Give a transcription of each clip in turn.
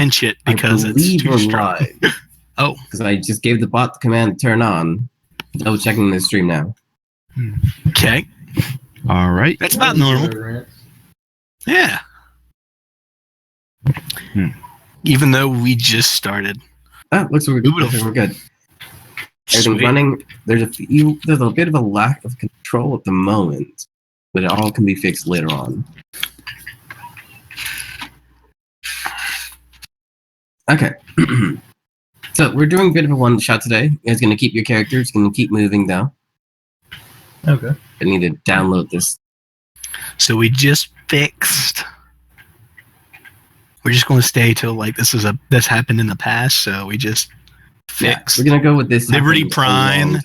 pinch it because it's too strong. Oh. Because I just gave the bot the command to turn on. Double checking the stream now. Okay. All right. That's about normal. Yeah. Even though we just started. Looks like we're good. Everything's running. There's a bit of a lack of control at the moment, but it all can be fixed later on. Okay. So we're doing a bit of a one-shot today. You guys going to keep your characters. Going to keep moving though. Okay. I need to download this. So we just fixed. We're just going to stay till like this happened in the past. So we just fixed. Yeah, we're going to go with this. Liberty Prime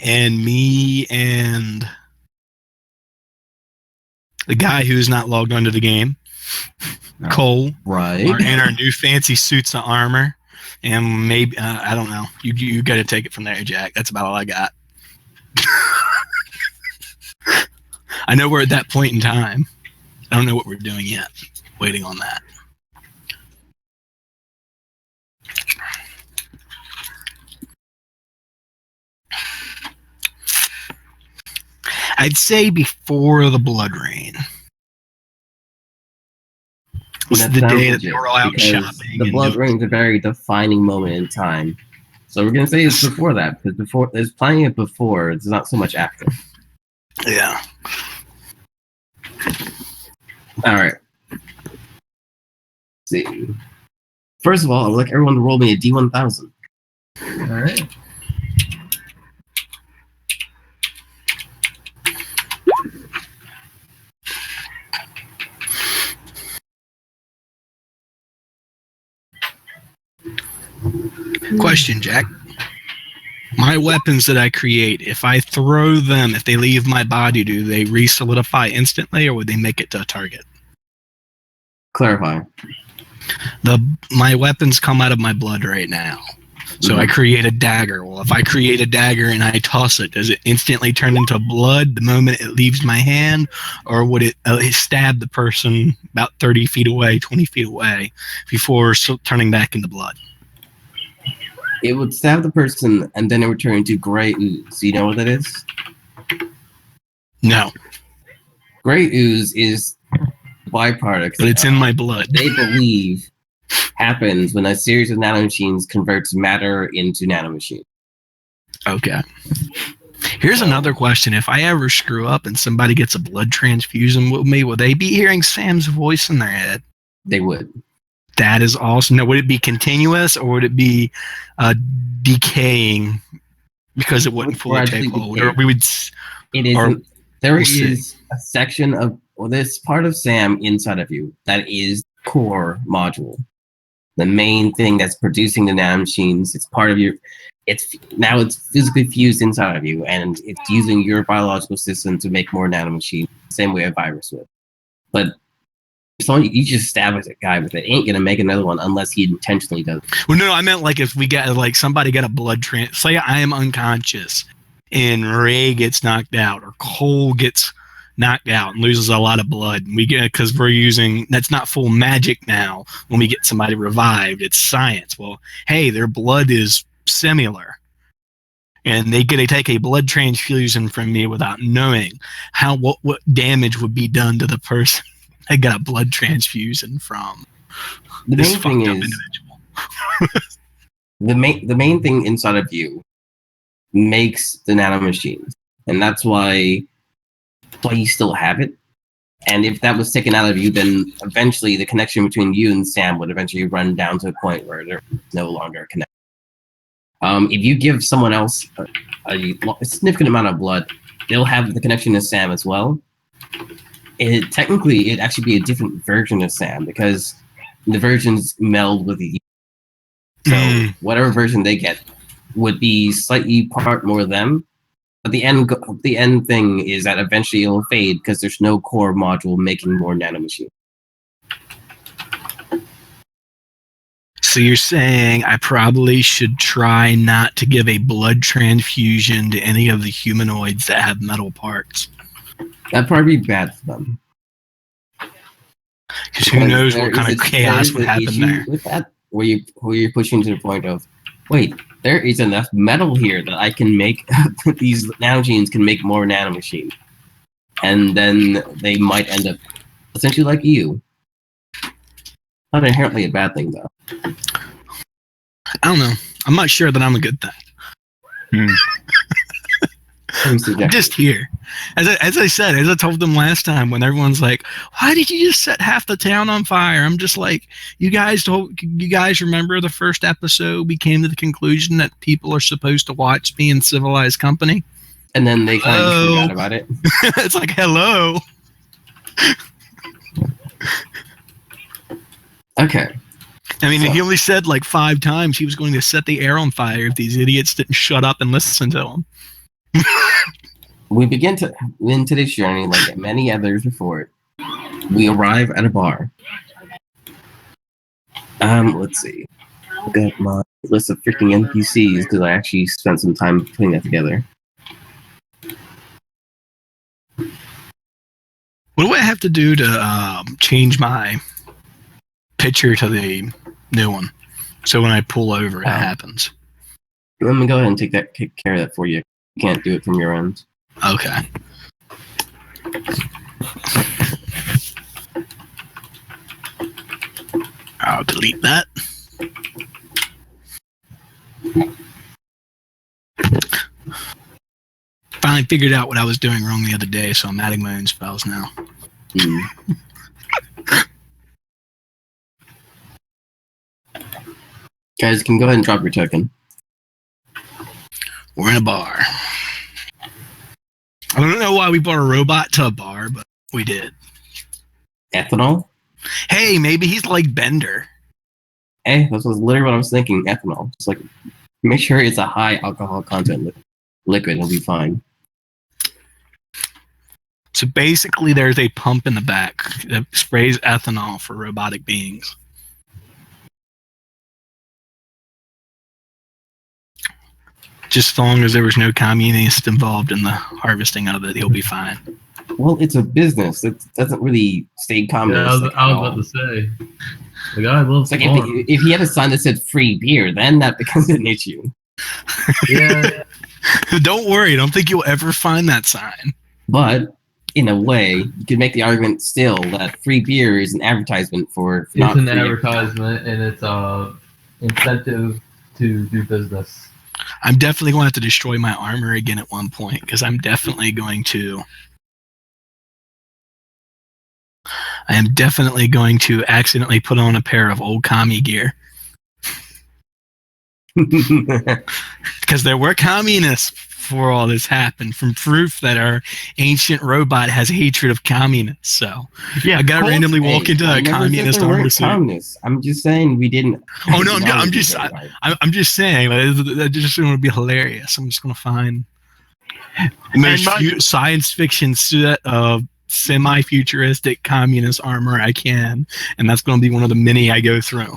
and me and the guy who's not logged onto the game, Cole, right? Are in our new fancy suits of armor. And maybe, I don't know. You got to take it from there, Jack. That's about all I got. I know we're at that point in time. I don't know what we're doing yet. Waiting on that. I'd say before the blood rain. Was the day that they were all out shopping. The blood rain's a very defining moment in time. So we're going to say it's before that, because there's plenty of before, it's not so much after. Yeah. Alright. Let's see. First of all, I'd like everyone to roll me a D1000. Alright. Question, Jack. My weapons that I create, if I throw them, if they leave my body, do they re-solidify instantly, or would they make it to a target? Clarify. My weapons come out of my blood right now. So I create a dagger. Well, if I create a dagger and I toss it, does it instantly turn into blood the moment it leaves my hand? Or would it stab the person about 30 feet away, 20 feet away, before turning back into blood? It would stab the person, and then it would turn into gray ooze. You know what that is? No. Gray ooze is byproduct. But it's in my blood. They believe happens when a series of nanomachines converts matter into nanomachines. Okay. Here's another question. If I ever screw up and somebody gets a blood transfusion with me, will they be hearing Sam's voice in their head? They would. That is awesome. Now, would it be continuous, or would it be decaying because it wouldn't fully take hold? Or we would. It is. There is a section of this part of Sam inside of you that is core module. The main thing that's producing the nanomachines. It's part of your. It's physically fused inside of you, and it's using your biological system to make more nanomachines. Same way a virus would, but. So you just stab at a guy with it. Ain't gonna make another one unless he intentionally does. Well, no, I meant like if we get like somebody got a blood say I am unconscious and Ray gets knocked out or Cole gets knocked out and loses a lot of blood. And we get because we're using that's not full magic now. When we get somebody revived, it's science. Well, hey, their blood is similar, and they take a blood transfusion from me without knowing what damage would be done to the person. I got a blood transfusion from the main thing is the main thing inside of you makes the nanomachines, and that's why you still have it. And if that was taken out of you, then eventually the connection between you and Sam would eventually run down to a point where there's no longer a connection. If you give someone else a significant amount of blood, they'll have the connection to Sam as well. It'd actually be a different version of Sam because the versions meld with you. So whatever version they get would be slightly part more them. But the end thing is that eventually it'll fade because there's no core module making more nanomachines. So you're saying I probably should try not to give a blood transfusion to any of the humanoids that have metal parts. That'd probably be bad for them. Because who knows what kind of chaos would happen there. With that, where you're pushing to the point of, wait, there is enough metal here that I can make these nanomachines can make more nanomachines, and then they might end up essentially like you. Not inherently a bad thing, though. I don't know. I'm not sure that I'm a good thing. I'm just here. As I said, as I told them last time, when everyone's like, "Why did you just set half the town on fire?" I'm just like, you guys remember the first episode? We came to the conclusion that people are supposed to watch me in civilized company, and then they kind of forgot about it. It's like, hello. Okay. I mean, he only said like 5 times he was going to set the air on fire if these idiots didn't shut up and listen to him. We begin into this journey like many others before it. We arrive at a bar. Let's see. Got my list of freaking NPCs because I actually spent some time putting that together. What do I have to do to change my picture to the new one? So when I pull over, it happens. Let me go ahead and take care of that for you. You can't do it from your end. Okay. I'll delete that. Finally figured out what I was doing wrong the other day, so I'm adding my own spells now. Guys, you can go ahead and drop your token. We're in a bar. I don't know why we brought a robot to a bar, but we did. Ethanol? Hey, maybe he's like Bender. Hey, that was literally what I was thinking. Ethanol. Just like, make sure it's a high alcohol content liquid. It'll be fine. So basically, there's a pump in the back that sprays ethanol for robotic beings. Just as long as there was no communist involved in the harvesting of it, he'll be fine. Well, it's a business. It doesn't really stay communist. Yeah, I was about to say. The guy loves like if he had a sign that said free beer, then that becomes an issue. Yeah. Don't worry. I don't think you'll ever find that sign. But in a way, you could make the argument still that free beer is an advertisement for it's an advertisement, and it's a incentive to do business. I'm definitely going to have to destroy my armor again at one point, because I'm definitely going to accidentally put on a pair of old commie gear. Because there were communists before all this happened, from proof that our ancient robot has hatred of communists. So yeah, I gotta randomly walk into a communist armor suit. I'm just saying we didn't. Oh no, I'm just saying that just going to be hilarious. I'm just going to find the most science fiction set of semi-futuristic communist armor I can, and that's going to be one of the many I go through.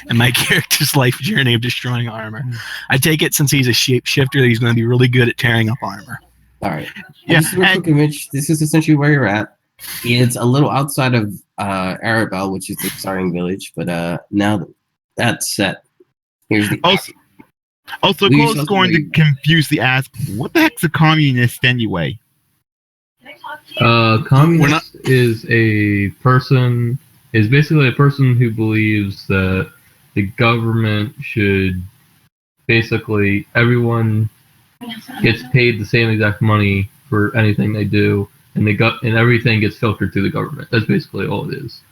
And my character's life journey of destroying armor. I take it since he's a shapeshifter that he's going to be really good at tearing up armor. All right. Yeah. Just a real quick image. This is essentially where you're at. It's a little outside of Arabelle, which is the starting village. But now that's set. Here's the also Cole's going to confuse the ask. What the heck's a communist anyway? Communist is basically a person who believes that the government should basically everyone gets paid the same exact money for anything they do, and everything gets filtered through the government. That's basically all it is.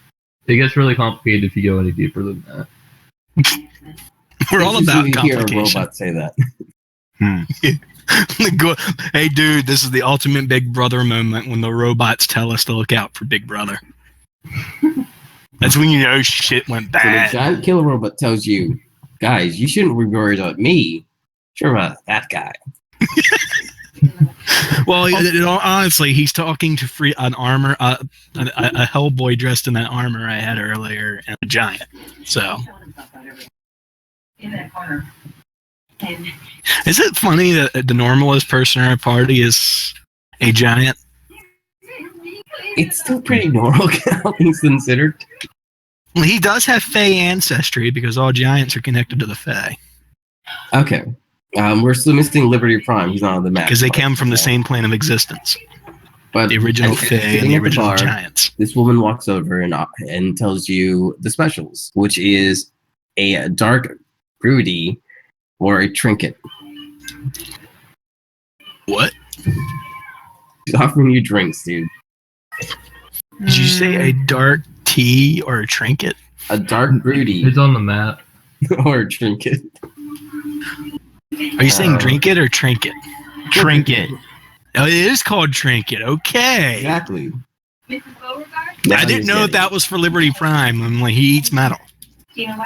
It gets really complicated if you go any deeper than that. We're all about complication. Hear a robot say that. Hey, dude, this is the ultimate Big Brother moment when the robots tell us to look out for Big Brother. That's when you know shit went bad. So the giant killer robot tells you, guys, you shouldn't be worried about me. Sure about that guy. Well, honestly, he's talking to a Hellboy dressed in that armor I had earlier, and a giant. So, in that corner. Is it funny that the normalest person in our party is a giant? It's still pretty normal, all things considered. Well, he does have Fey ancestry because all giants are connected to the Fey. Okay. We're still missing Liberty Prime. He's not on the map. Because they come from the same plane of existence. But The original as you're Fey and sitting the at the original bar, giants. this woman walks over and tells you the specials, which is a dark broody or a trinket. What? She's offering you drinks, dude. Did you say a dark tea or a trinket? A dark broody It's on the map. or a trinket. Are you saying drink it or trinket? Trinket. Oh, it is called trinket. Okay. Exactly. I didn't know if that was for Liberty Prime. I'm like, he eats metal. She has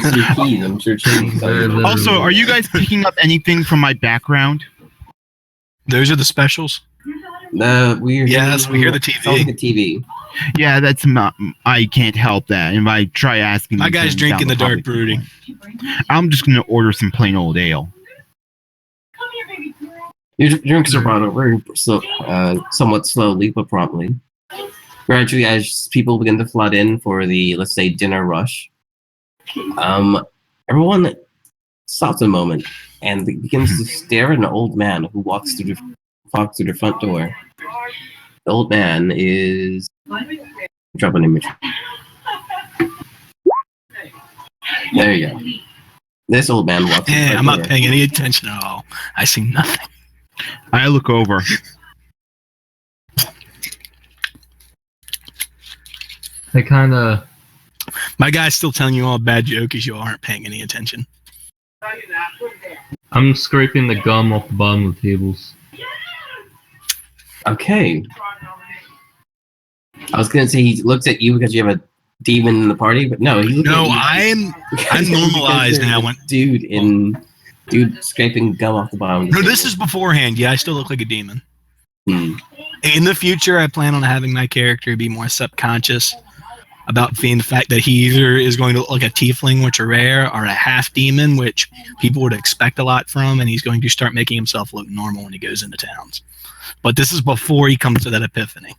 some keys. I'm sure she's Also, are you guys picking up anything from my background? Those are the specials? Yes, we hear the TV. Sounds like a TV. Yeah, that's not. I can't help that. If I try asking, My guy's drinking the dark brooding. I'm just gonna order some plain old ale. Your drinks are brought over somewhat slowly but promptly. Gradually, as people begin to flood in for the, let's say, dinner rush, everyone stops a moment and begins to stare at an old man who walks through the front door. The old man is... Drop an image. There you go. This old man walks through the front I'm door. not paying any attention at all. I see nothing. I look over. I kind of... My guy's still telling you all bad jokes because you all aren't paying any attention. I'm scraping the gum off the bottom of the tables. Okay. I was gonna say he looks at you because you have a demon in the party, but no, he's looking at you. I'm normalized now. Dude scraping gum off the bottom. Of the No, table. this is beforehand. Yeah, I still look like a demon. Hmm. In the future, I plan on having my character be more subconscious about being the fact that he either is going to look like a tiefling, which are rare, or a half demon, which people would expect a lot from, and he's going to start making himself look normal when he goes into towns. But this is before he comes to that epiphany.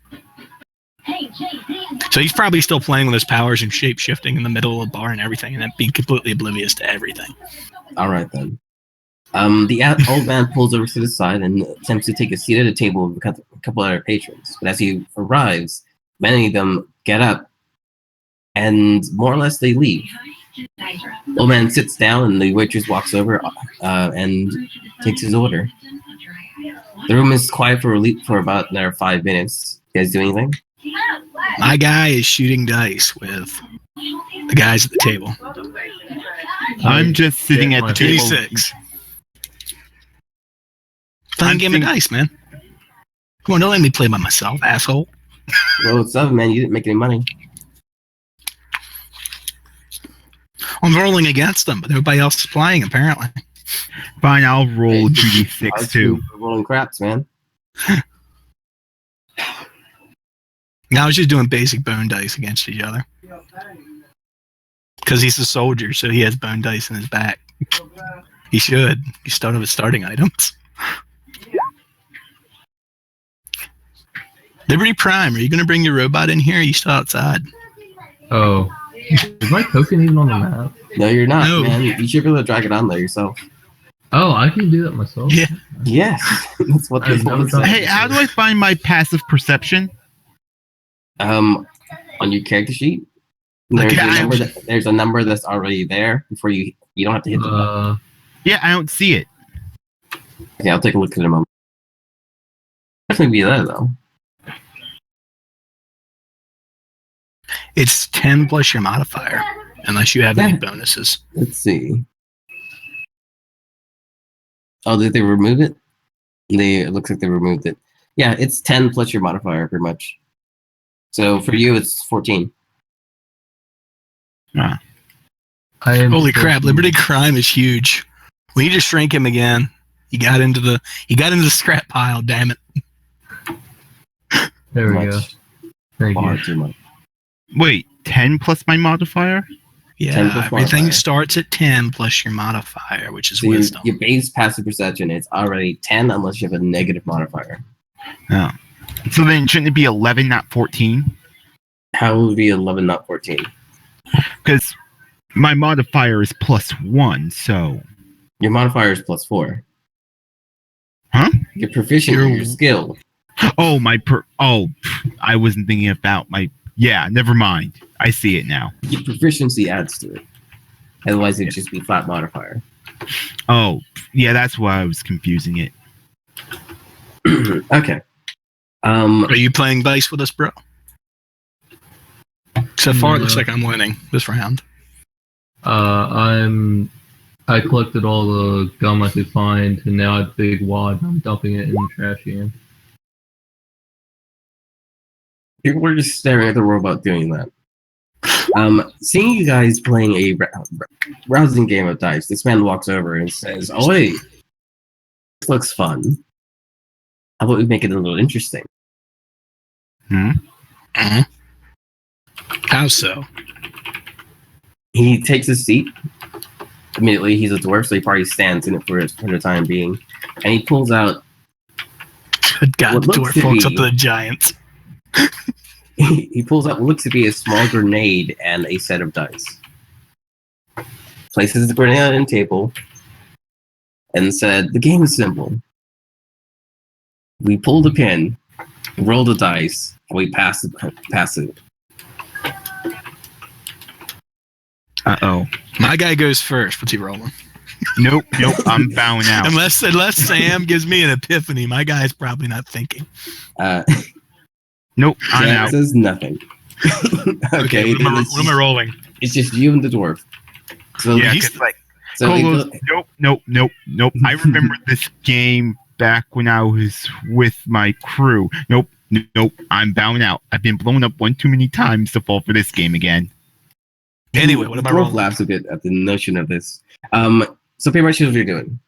So he's probably still playing with his powers and shape-shifting in the middle of the bar and everything, and then being completely oblivious to everything. All right then. The old man pulls over to the side and attempts to take a seat at a table with a couple other patrons. But as he arrives, many of them get up and more or less they leave. The old man sits down and the waitress walks over and takes his order. The room is quiet for about another 5 minutes. You guys do anything? My guy is shooting dice with the guys at the table. I'm just sitting at the table. 2d6. Playing a game of dice, man. Come on, don't let me play by myself, asshole. Well, it's up, man. You didn't make any money. I'm rolling against them, but nobody else is playing, apparently. Fine, I'll roll 2d6 too. Rolling craps, man. Now I was just doing basic bone dice against each other. Because he's a soldier, so he has bone dice in his back. He should. He started with starting items. Liberty Prime, are you going to bring your robot in here? Or are you still outside? Oh. Is my token even on the map? No, you're not, No. man. You should be able to drag it on there yourself. Oh, I can do that myself? Yeah. Yes, that's what this I've never one done says. Hey, how do I find my passive perception? On your character sheet, there's a number that's already there before you don't have to hit the button. Yeah, I don't see it. Okay, I'll take a look at it in a moment. Definitely be there though. It's 10 plus your modifier, unless you have any bonuses. Let's see. Oh, did they remove it? It looks like they removed it. Yeah, it's 10 plus your modifier, pretty much. So for you, it's 14. Holy crap! Liberty Crime is huge. We need to shrink him again. He got into the scrap pile. Damn it! There we go. Thank Far you. too much. Wait, 10 plus my modifier? 10 plus everything modifier. starts at 10 plus your modifier, which is So wisdom. your base passive perception, it's already 10 unless you have a negative modifier. Oh. So then shouldn't it be 11, not 14? How would it be 11, not 14? Because my modifier is +1, so. Your modifier is +4. Huh? You're proficient in your skill. Oh, I wasn't thinking about my. Yeah, never mind. I see it now. Your proficiency adds to it. Otherwise, it'd just be flat modifier. Oh, yeah, that's why I was confusing it. Okay. Are you playing dice with us, bro? So far, it looks like I'm winning this round. I collected all the gum I could find, and now I have a big wad, and I'm dumping it in the trash can. People were just staring at the robot doing that. Seeing you guys playing a rousing game of dice, this man walks over and says, "Oh, hey, this looks fun. How about we make it a little interesting?" Uh-huh. How so? He takes a seat. Immediately, he's a dwarf, so he probably stands in it for the time being. And he pulls out... Good God, the dwarf walks up to the giants. He pulls out what looks to be a small grenade and a set of dice. Places the grenade on the table and said, "The game is simple. We pull the pin, roll the dice, and we pass it." Uh-oh. My guy goes first. What's he rolling? Nope, I'm bowing out. Unless Sam gives me an epiphany, my guy's probably not thinking. Nope, I'm Sam out. says nothing. Okay, what am I rolling? It's just you and the dwarf. So Yeah, because nope. I remember this game back when I was with my crew. Nope. I'm bowing out. I've been blown up one too many times to fall for this game again. Anyway, what am I rolling? rolling? Laughs a bit at the notion of this. So pretty much here's what you're doing.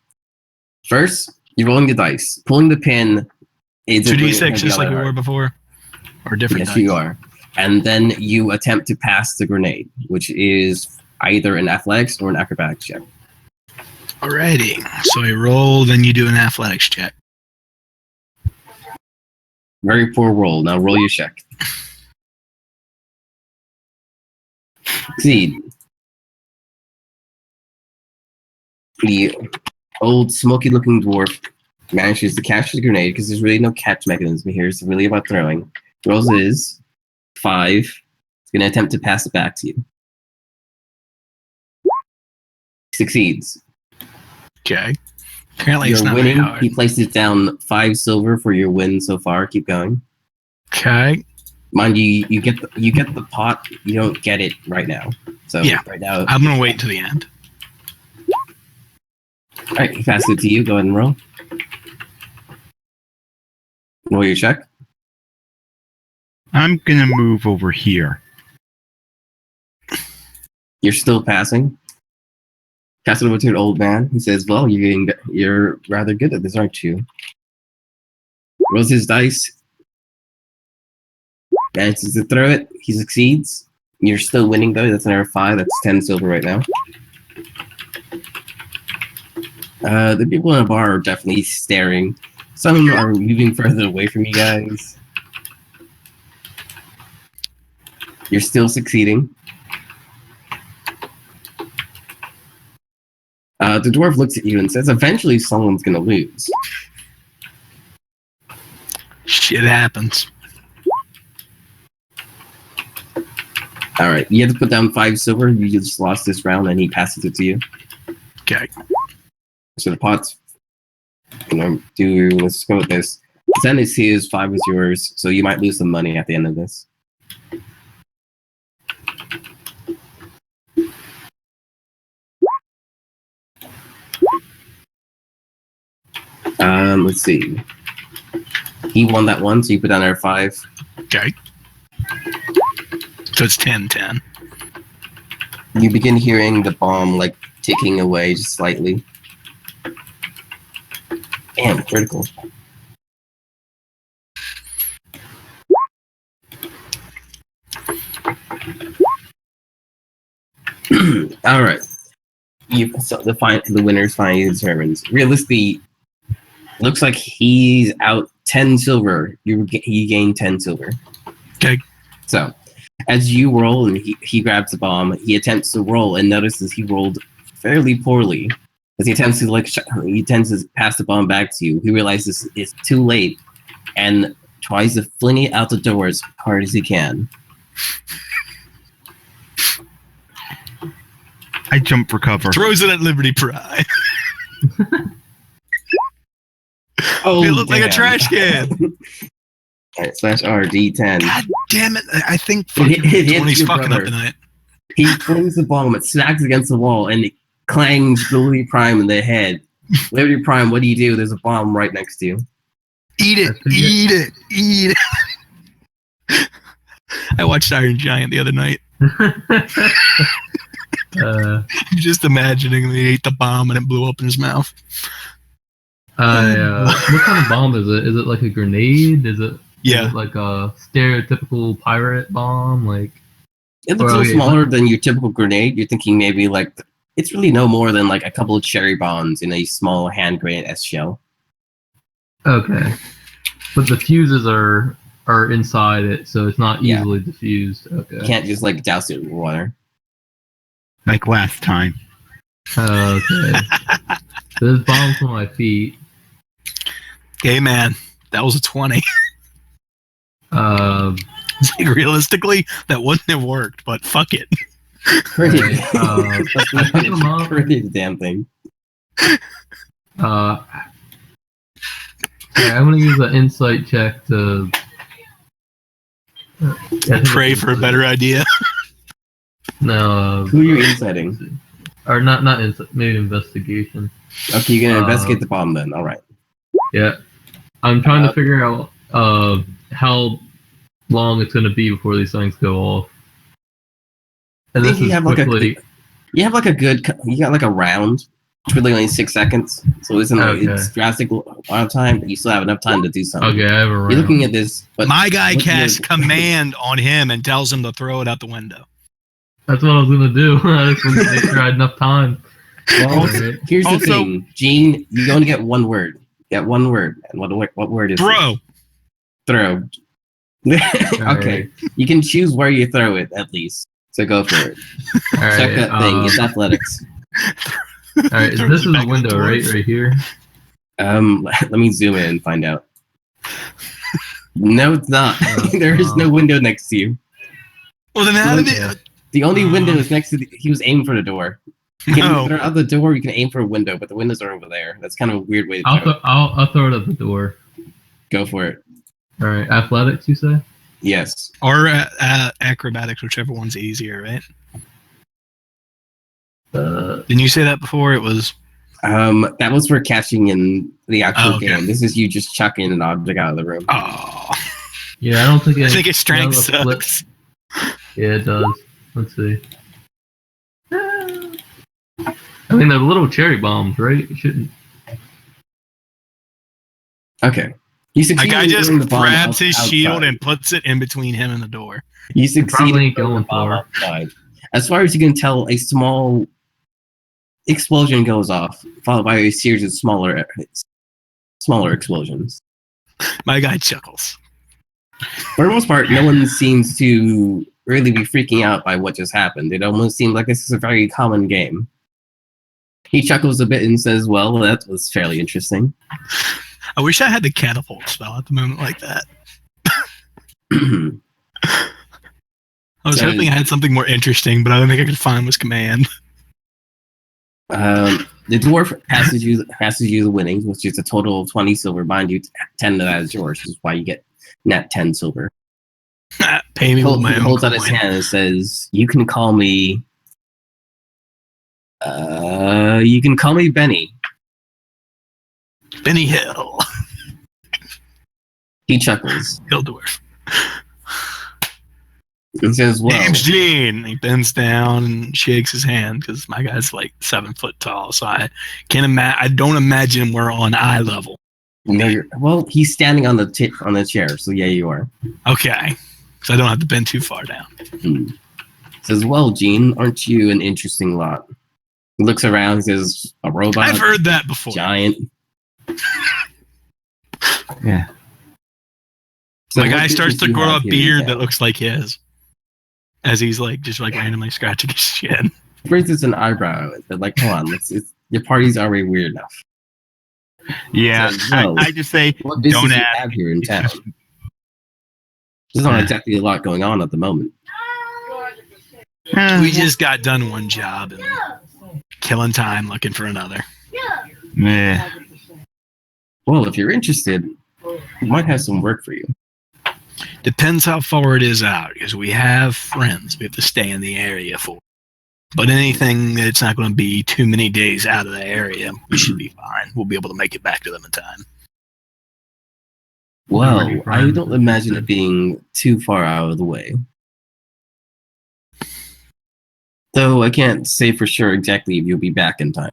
First, you're rolling the dice, pulling the pin. 2d6 just like we were before, or different? Yes, dice? you are. And then you attempt to pass the grenade, which is either an athletics or an acrobatics check. Alrighty. So I roll, then you do an athletics check. Very poor roll. Now roll your check. Succeed. The old smoky-looking dwarf manages to catch the grenade because there's really no catch mechanism here. It's really about throwing. Rolls is 5. He's going to attempt to pass it back to you. Succeeds. Okay. Apparently it's You're not winning. very hard. He places down 5 silver for your win so far. Keep going. Okay. Mind you, you get the pot. You don't get it right now. So Yeah. right now, I'm going to wait until the end. all right, he passes it to you. Go ahead and roll. Roll your check. I'm gonna move over here. You're still passing. Pass it over to an old man. He says, "Well, you're rather good at this, aren't you?" Rolls his dice. Manages to throw it. He succeeds. You're still winning though. That's another 5. That's 10 silver right now. The people in the bar are definitely staring. Some are moving further away from you guys. You're still succeeding. The dwarf looks at you and says, "Eventually someone's going to lose." Shit happens. All right, you have to put down 5 silver. You just lost this round, and he passes it to you. Okay. So the pot's, let's go with this. 10 is his, 5 is yours, so you might lose some money at the end of this. Let's see. He won that one, so you put down our 5. Okay. So it's 10-10. You begin hearing the bomb like ticking away just slightly. Damn, critical. All right. The winner's finally determines. Realistically, looks like he's out 10 silver. He gained 10 silver. Okay. So, As you roll and he grabs the bomb, he attempts to roll and notices he rolled fairly poorly. As he attempts to pass the bomb back to you, he realizes it's too late and tries to fling it out the door as hard as he can. I jump for cover. Throws it at Liberty Prime. Oh, It looked like a damn. trash can. Alright, /R D10. God damn it! I think It fucking hits 20's your fucking brother. up tonight. He flings the bomb, it smacks against the wall, and it clangs Liberty Prime in the head. Liberty Prime, what do? There's a bomb right next to you. Eat it, eat it, eat it. I watched Iron Giant the other night. I'm just imagining he ate the bomb and it blew up in his mouth. What kind of bomb is it? Is it like a grenade? Is it like a stereotypical pirate bomb? Like It looks a little smaller than your typical grenade. You're thinking maybe like it's really no more than like a couple of cherry bombs in a small hand grenade S shell. Okay, but the fuses are inside it, so it's not easily diffused. Okay, You can't just like douse it with water. Like last time. Okay. There's bombs on my feet. Hey man, that was a 20. Like, realistically, that wouldn't have worked, but fuck it. Pretty. I pick them up. Pretty damn thing. I'm gonna use an insight check to Pray for a better idea. No. Who are you inciting? Or not insight, maybe investigation. Okay, you're gonna investigate the bomb then. All right. Yeah, I'm trying to figure out how long it's gonna be before these things go off. And this is quickly. You got like a round. It's really only 6 seconds, so it isn't like it's drastic amount of time, but you still have enough time to do something. Okay, I have a round. You're looking at this, but my guy casts command on him and tells him to throw it out the window. That's what I was gonna do. I just wanted to make sure I had enough time. Well, here's the thing, Gene. You only get one word. You get one word, and what word is throw? It? Throw. Okay, you can choose where you throw it at least. So go for it. Check that thing. It's athletics. All right, this is a window, right here. Let me zoom in and find out. No, it's not. There is no window next to you. Well, then how did it? The only window is next to he was aiming for the door. You can throw out the door, you can aim for a window, but the windows are over there. That's kind of a weird way to throw it. I'll throw it at the door. Go for it. All right, athletics, you say? Yes. Or acrobatics, whichever one's easier, right? Didn't you say that before? It was. That was for catching in the actual game. This is you just chucking an object out of the room. Oh. Yeah, I don't think I think its strength sucks. Yeah, it does. Let's see. I mean, they're little cherry bombs, right? It shouldn't. Okay. My guy just grabs his shield and puts it in between him and the door. You succeed. Probably ain't going for. As far as you can tell, a small explosion goes off, followed by a series of smaller explosions. My guy chuckles. For the most part, no one seems to really be freaking out by what just happened. It almost seems like this is a very common game. He chuckles a bit and says, well, that was fairly interesting. I wish I had the catapult spell at the moment like that. I was hoping I had something more interesting, but I don't think I could find was command. The dwarf passes you the winnings, which is a total of 20 silver. Mind you, 10 of that is yours, which is why you get net 10 silver. Pay me with my own holds out coin. his hand and says, you can call me Benny. Benny Hill. He chuckles. Hill dwarf. He says, well, Name's Gene. He bends down and shakes his hand because my guy's like 7 foot tall, so I don't imagine we're on eye level. No, well, he's standing on the chair, so yeah, you are. Okay, so I don't have to bend too far down. Says, well, Gene, aren't you an interesting lot? He looks around and says, a robot. I've heard that before. Giant. Yeah. So my guy starts to grow a beard that looks like his. as he's like just like randomly scratching his chin. Raises an eyebrow. They're like, come on, your party's already weird enough. Yeah, So, no. I just say, What business don't do you ask. have here in It's town? just- There's not exactly a lot going on at the moment. We just got done one job and killing time looking for another. Meh. Well, if you're interested, we might have some work for you. Depends how far it is out, because we have friends we have to stay in the area for. But anything that's not going to be too many days out of the area, we should be fine. We'll be able to make it back to them in time. Well, I don't imagine it being too far out of the way. Though I can't say for sure exactly if you'll be back in time.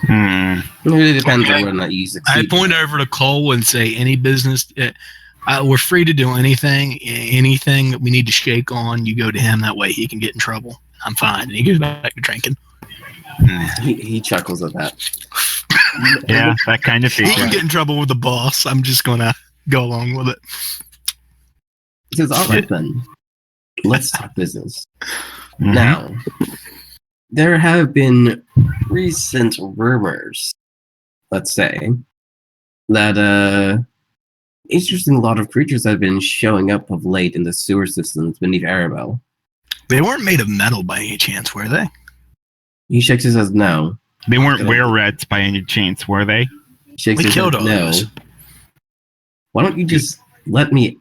Hmm. It really depends on whether or not you I succeed. point over to Cole and say, any business, we're free to do anything that we need to shake on, you go to him. That way he can get in trouble. I'm fine. And he goes back to drinking. He chuckles at that. Yeah, that kind of He thing. can get in trouble with the boss. I'm just going to go along with it. He says, all right then, let's talk business. Mhm. Now, there have been recent rumors, let's say, that interesting lot of creatures have been showing up of late in the sewer systems beneath Arabelle. They weren't made of metal by any chance, were they? He shakes his head no. They weren't were-rats by any chance, were they? Shakes We his killed head all no. those. Why don't you just let me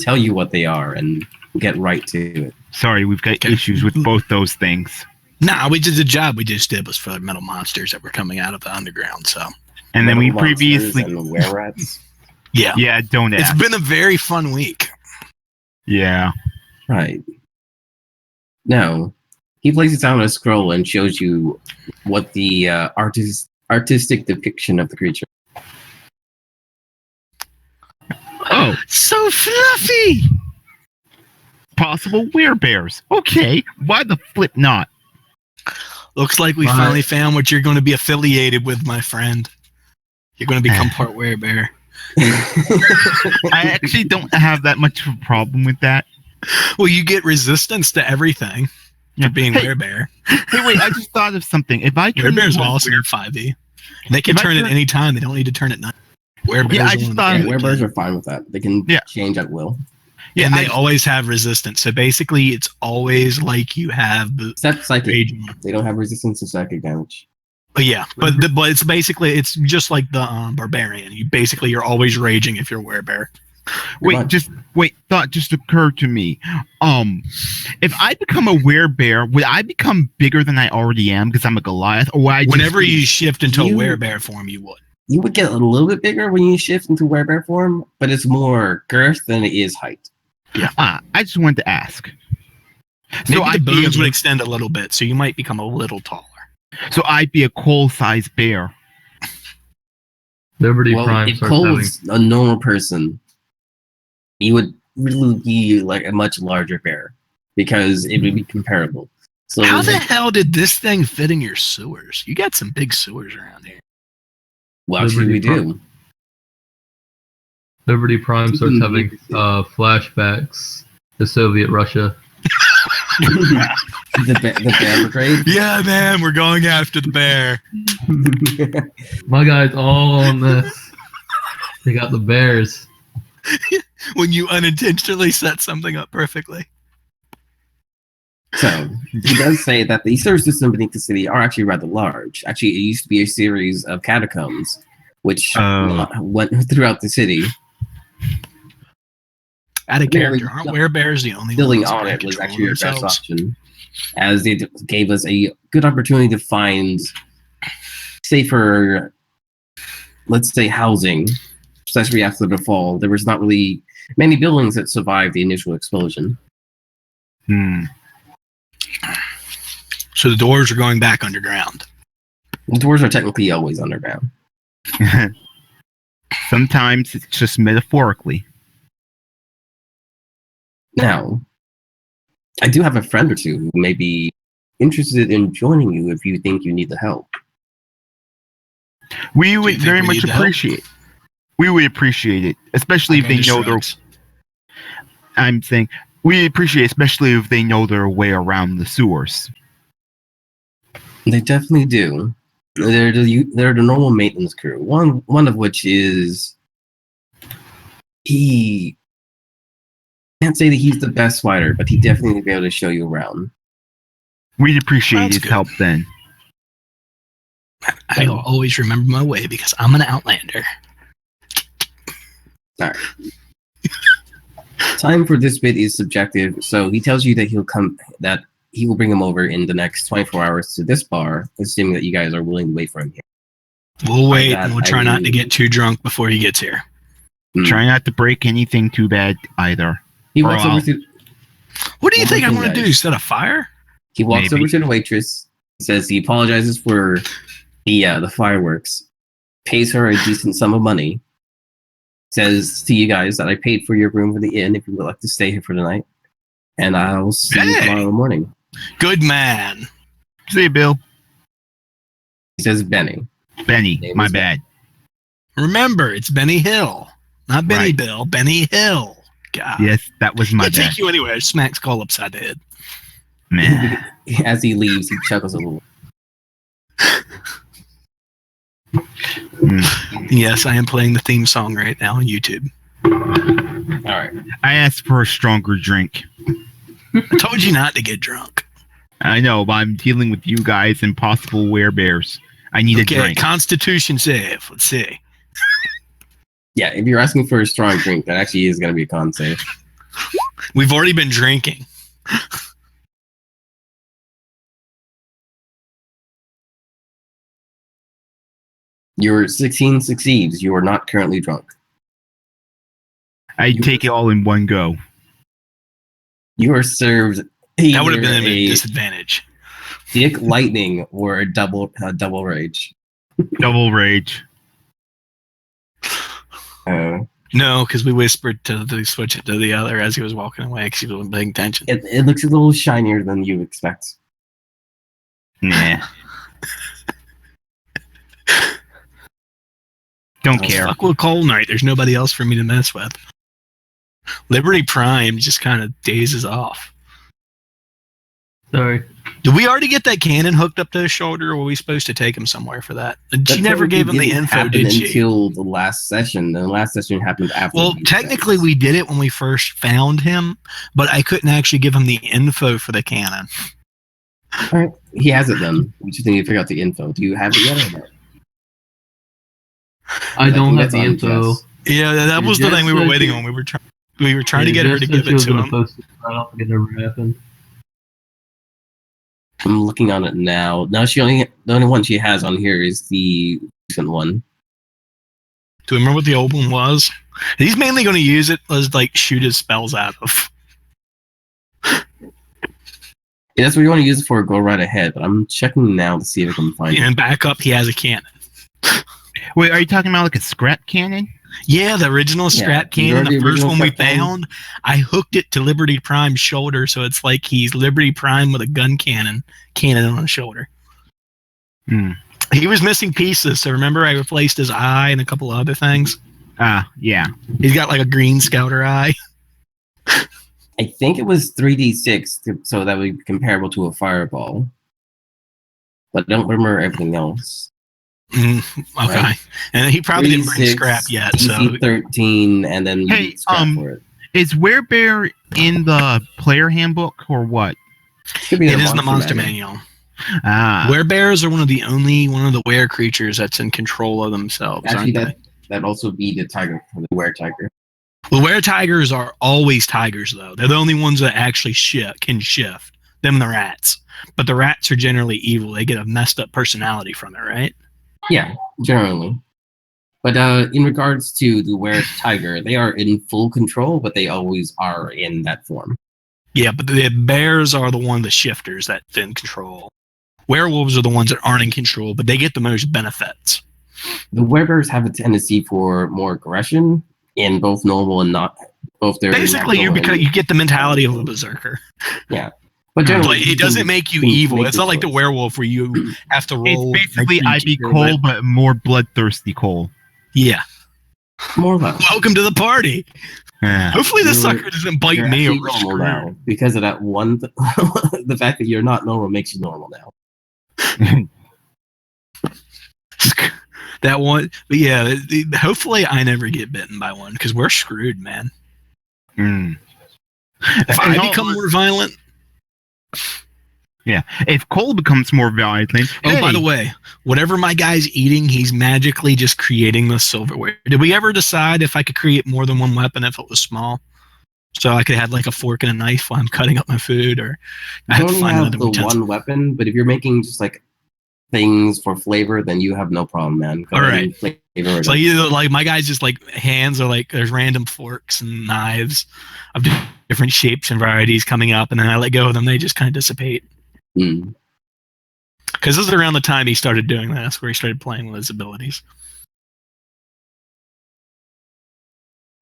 tell you what they are and get right to it? Sorry, we've got issues with both those things. Nah, we did the job we just did was for the metal monsters that were coming out of the underground. So And then we Metal monsters previously... and were-rats. yeah, Yeah, don't it's ask. been a very fun week. Yeah. Right. No. He places down a scroll and shows you what the artistic depiction of the creature. Oh, So fluffy. possible werebears. Okay, why the flip not? Looks like we Right. finally found what you're going to be affiliated with, my friend. You're going to become part werebear. I actually don't have that much of a problem with that. Well, you get resistance to everything for being Hey, werebear. hey, wait, I just thought of something. If I turn Werebear's into a awesome in 5e. They can If I turn at turn- any time. They don't need to turn at night. Werebear's Yeah, I the just one thought- that Yeah, can. werebirds are fine with that. They can Yeah. change at will. And I they just- always have resistance. So basically, it's always like you have the Except psychic. rage. They don't have resistance to psychic damage. But yeah, but it's basically it's just like the barbarian. You're always raging if you're werebear. Much. Thought just occurred to me. If I become a werebear, would I become bigger than I already am because I'm a Goliath, or would I just Whenever you shift into a you- werebear form, you would. You would get a little bit bigger when you shift into werebear form, but it's more girth than it is height. I just wanted to ask. Maybe I'd the be bones a- would extend a little bit, so you might become a little taller. So I'd be a Cole-sized bear. Liberty Well, Prime if starts Cole having. was a normal person, he would really be like a much larger bear because it would be comparable. So How the hell did this thing fit in your sewers? You got some big sewers around here. well, actually, we Liberty do. Liberty Prime starts Mhm. having flashbacks to Soviet Russia. the bear brigade. Yeah, man, we're going after the bear. My guys all on this. They got the bears. When you unintentionally set something up perfectly. So he does say that the sewer system beneath the city are actually rather large. Actually, it used to be a series of catacombs, which went throughout the city. Out of Barely character, aren't werebears the only Building ones that on can it was control actually your best themselves? option, as they gave us a good opportunity to find safer, let's say, housing, especially after the fall. There was not really many buildings that survived the initial explosion. So the doors are going back underground. The doors are technically always underground. Sometimes it's just metaphorically. Now, I do have a friend or two who may be interested in joining you if you think you need the help. We you would think very we much need the help? appreciate. We would appreciate it, especially if they know they're. I'm saying We appreciate it, especially if they know their way around the sewers. They definitely do. They're the normal maintenance crew. One of which is he can't say that he's the best fighter, but he definitely will be able to show you around. We'd appreciate That's his good. help then. I'll always remember my way because I'm an outlander. All right. Time for this bit is subjective, so he tells you that he will bring him over in the next 24 hours to this bar, assuming that you guys are willing to wait for him here. We'll wait that, and we'll try not to get too drunk before he gets here. Try not to break anything too bad either. He walks over to. What do you One think I more want to thing, do? guys. Set a fire? He walks Maybe. over to the waitress, says he apologizes for the fireworks, pays her a decent sum of money, says to you guys that I paid for your room for the inn if you would like to stay here for the night, and I'll see you tomorrow morning. Good man. See you, Bill. He says Benny. Benny, Name my is bad. Remember, it's Benny Hill. Not Benny Right. Bill, Benny Hill. God. Yes, that was my He'll bad. take you anywhere. Smack skull upside the head. Man. As he leaves, he chuckles a little. Yes, I am playing the theme song right now on YouTube. All right. I asked for a stronger drink. I told you not to get drunk. I know, but I'm dealing with you guys and possible werebears. I need a Okay, drink. Constitution save. Let's see. Yeah, if you're asking for a strong drink, that actually is going to be a con save. We've already been drinking. Your 16 succeeds. You are not currently drunk. I take it all in one go. You are served That would have been either a disadvantage. Dick Lightning or a double rage. Double rage. No, because we whispered to switch it to the other as he was walking away because he wasn't paying attention. It looks a little shinier than you expect. Nah. Don't care. Fuck with Cold Knight. There's nobody else for me to mess with. Liberty Prime just kind of dazes off. Sorry. Did we already get that cannon hooked up to his shoulder, or were we supposed to take him somewhere for that? She never gave him the info, did she? Until the last session. The last session happened after. Well, technically we did it when we first found him, but I couldn't actually give him the info for the cannon. All right. He has it then. We just need to figure out the info. Do you have it yet or not? I don't think have the that's on info. Jess. Yeah, that was the Just thing we were said waiting you- on. We were trying to get her to give it to him. I don't think it ever happened. I'm looking on it now. Now the only one she has on here is the recent one. Do you remember what the old one was? He's mainly going to use it as like shoot his spells out of. Yeah, that's what you want to use it for. Go right ahead. But I'm checking now to see if I can find it. And back up, he has a cannon. Wait, are you talking about like a scrap cannon? Yeah, the original strap you cannon, know the the first original one we strap cannon? found, I hooked it to Liberty Prime's shoulder, so it's like he's Liberty Prime with a gun cannon on his shoulder. Hmm. He was missing pieces, so remember I replaced his eye and a couple of other things? Yeah. He's got like a green scouter eye. I think it was 3d6, so that would be comparable to a fireball. But I don't remember everything else. Okay. Right. And he probably didn't bring 3d6, scrap yet, DC so 13, and then you Hey, need scrap for it. Is Werebear in the player handbook or what? Could be it is in the monster manual. Werebears are one of the were creatures that's in control of themselves. Actually, aren't they? that'd also be the tiger, the were-tiger. The were-tigers are always tigers, though. They're the only ones that actually can shift. Them and the rats. But the rats are generally evil. They get a messed up personality from it, right? Yeah, generally. But in regards to the were-tiger, they are in full control, but they always are in that form. Yeah, but the bears are the shifters that's in control. Werewolves are the ones that aren't in control, but they get the most benefits. The werebears have a tendency for more aggression in both normal and not both their Basically, natural and- you get the mentality of a berserker. But generally, But it doesn't make you evil. It's not like the werewolf where you have to roll. It's basically make I'd be your Cole, will. but more bloodthirsty Cole. Yeah. More or less. Welcome to the party. Yeah. Hopefully this You're- sucker doesn't bite You're me actually or normal screw. now because of that one. The fact that you're not normal makes you normal now. That one, but yeah, hopefully I never get bitten by one because we're screwed, man. Mm. If And I all- become more violent. Yeah. If Cole becomes more violent, Oh, by the way, whatever my guy's eating, he's magically just creating the silverware. Did we ever decide if I could create more than one weapon if it was small? So I could have like a fork and a knife while I'm cutting up my food, or I You had to only find have another the utensil. one weapon, but if you're making just like things for flavor, then you have no problem, man. Go All ahead right. and flavor it So up. either like my guy's just like hands are like there's random forks and knives of different shapes and varieties coming up, and then I let go of them. They just kind of dissipate. Mm. Because this is around the time he started doing this, where he started playing with his abilities.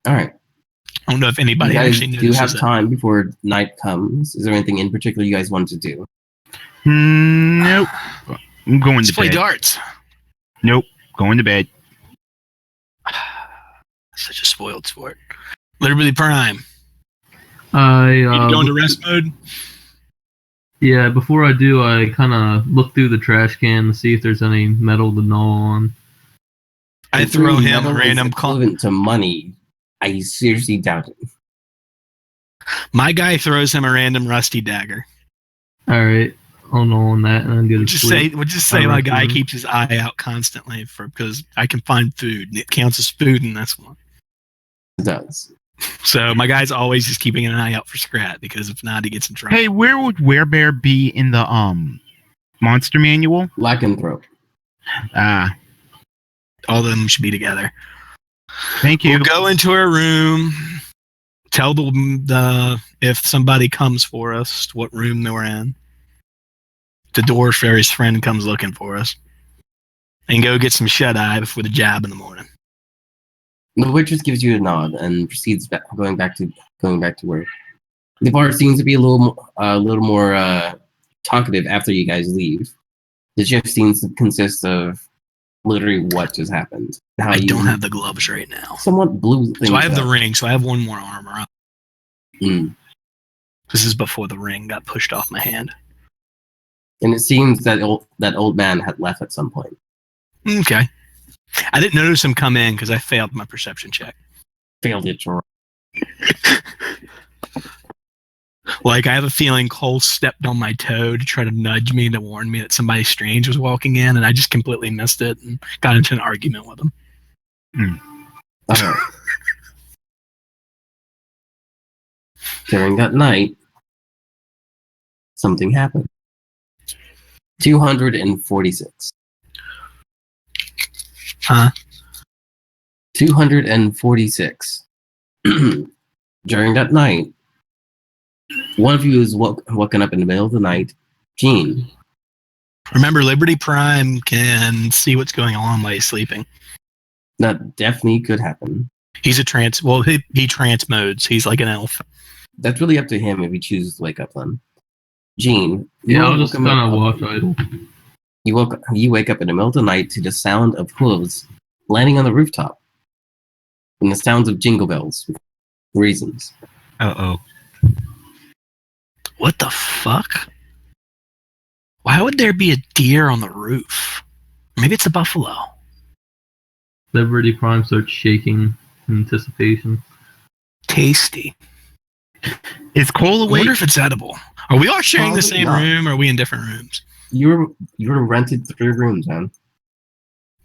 All right. I don't know if You anybody guys actually do notices have it. time before night comes. Is there anything in particular you guys want to do? Nope. I'm going Let's to play bed. darts. Nope. Going to bed. Such a spoiled sport. Literally Prime. I You go into rest mode. yeah. Before I do, I kind of look through the trash can to see if there's any metal to gnaw on. I If throw him metal a is random. equivalent to money. I seriously doubt it. My guy throws him a random rusty dagger. All right, I'll gnaw on that and then go to We'll just sleep. say my guy recommend. keeps his eye out constantly because I can find food and it counts as food in this one. It does. So my guy's always just keeping an eye out for scrap because if not, he gets in trouble. Hey, where would Werebear be in the monster manual? Lycanthrope. Ah, All of them should be together. thank you. We'll go into our room. Tell the if somebody comes for us what room they were in. The dwarf fairy's friend comes looking for us, and go get some shut eye before the job in the morning. The waitress gives you a nod and proceeds going back to work. The bar seems to be a little more talkative after you guys leave. The shift seems to consist of literally what just happened. How I you don't have the gloves right now, somewhat blew things so I have up. the ring. So I have one more armor up. Mm. This is before the ring got pushed off my hand. And it seems that old man had left at some point. Okay, I didn't notice him come in because I failed my perception check. Failed it. Like I have a feeling Cole stepped on my toe to try to nudge me to warn me that somebody strange was walking in, and I just completely missed it and got into an argument with him. All right. During that night, something happened. 246. Huh? 246. During that night, one of you is woken up in the middle of the night. Gene. Remember, Liberty Prime can see what's going on while he's sleeping. That definitely could happen. He's a trance. Well, he transmodes. He's like an elf. That's really up to him if he chooses to wake up then. Gene. Yeah, I'll just kind of watch idle. You wake up in the middle of the night to the sound of hooves landing on the rooftop. And the sounds of jingle bells. Reasons. Uh-oh. What the fuck? Why would there be a deer on the roof? Maybe it's a buffalo. Liberty Prime starts shaking in anticipation. Tasty. Is Cole I awake? wonder if it's edible. Are we all sharing the Probably same not. room, or are we in different rooms? You were rented 3 rooms, man.